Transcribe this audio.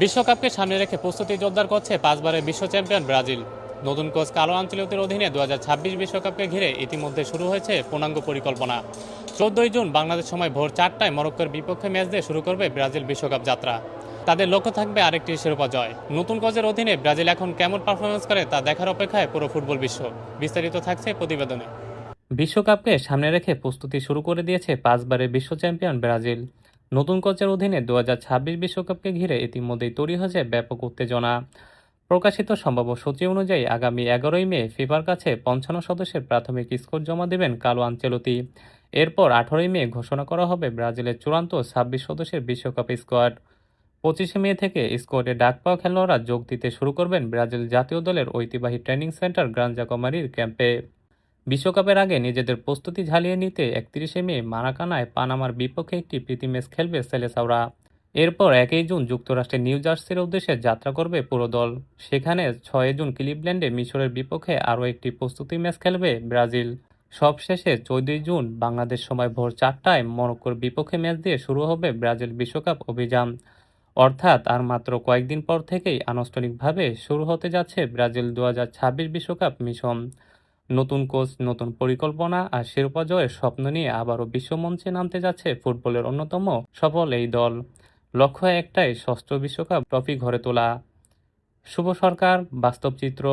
বিশ্বকাপকে সামনে রেখে প্রস্তুতি জোরদার করছে পাঁচবারের বিশ্ব চ্যাম্পিয়ন ব্রাজিল। নতুন কোচ কার্লো আনচেলত্তির অধীনে 2026 বিশ্বকাপকে ঘিরে ইতিমধ্যে শুরু হয়েছে পূর্ণাঙ্গ পরিকল্পনা। 14 জুন বাংলাদেশ সময় ভোর 4টায় মরক্কোর বিপক্ষে ম্যাচ দিয়ে শুরু করবে ব্রাজিল বিশ্বকাপ যাত্রা। তাদের লক্ষ্য থাকবে আরেকটি শিরোপা জয়। নতুন কোচের অধীনে ব্রাজিল এখন কেমন পারফরমেন্স করে তা দেখার অপেক্ষায় পুরো ফুটবল বিশ্ব। বিস্তারিত থাকছে প্রতিবেদনে। বিশ্বকাপকে সামনে রেখে প্রস্তুতি শুরু করে দিয়েছে পাঁচবারের বিশ্ব চ্যাম্পিয়ন ব্রাজিল। নতুন কোচের অধীনে 2026 বিশ্বকাপকে ঘিরে ইতিমধ্যেই তৈরি হয়েছে ব্যাপক উত্তেজনা। প্রকাশিত সম্ভাব্য সূচি অনুযায়ী আগামী 11ই মে ফিফার কাছে 55 সদস্যের প্রাথমিক স্কোর জমা দেবেন কার্লো আনচেলত্তি। এরপর 18ই মে ঘোষণা করা হবে ব্রাজিলের চূড়ান্ত 26 সদস্যের বিশ্বকাপ স্কোয়াড। 25শে মে থেকে স্কোয়াডে ডাক পাওয়া খেলোয়াড়রা যোগ দিতে শুরু করবেন ব্রাজিল জাতীয় দলের ঐতিহ্যবাহী ট্রেনিং সেন্টার গ্রানজা কমারির ক্যাম্পে। বিশ্বকাপের আগে নিজেদের প্রস্তুতি ঝালিয়ে নিতে 31শে মে মারাকানায় পানামার বিপক্ষে একটি প্রীতি ম্যাচ খেলবে সেলেসাওরা। এরপর 1 জুন যুক্তরাষ্ট্রের নিউ জার্সির উদ্দেশ্যে যাত্রা করবে পুরো দল। সেখানে 6 জুন ক্লিভল্যান্ডে মিশরের বিপক্ষে আরও একটি প্রস্তুতি ম্যাচ খেলবে ব্রাজিল। সবশেষে 14 জুন বাংলাদেশ সময় ভোর 4টায় মরক্কোর বিপক্ষে ম্যাচ দিয়ে শুরু হবে ব্রাজিল বিশ্বকাপ অভিযান। অর্থাৎ আর মাত্র কয়েকদিন পর থেকেই আনুষ্ঠানিকভাবে শুরু হতে যাচ্ছে ব্রাজিল 2026 বিশ্বকাপ মিশন। নতুন কোচ, নতুন পরিকল্পনা আর শিরোপা জয়ের স্বপ্ন নিয়ে আবারও বিশ্বমঞ্চে নামতে যাচ্ছে ফুটবলের অন্যতম সফল এই দল। লক্ষ্য একটাই, ষষ্ঠ বিশ্বকাপ ট্রফি ঘরে তোলা। শুভ সরকার, বাস্তব চিত্র।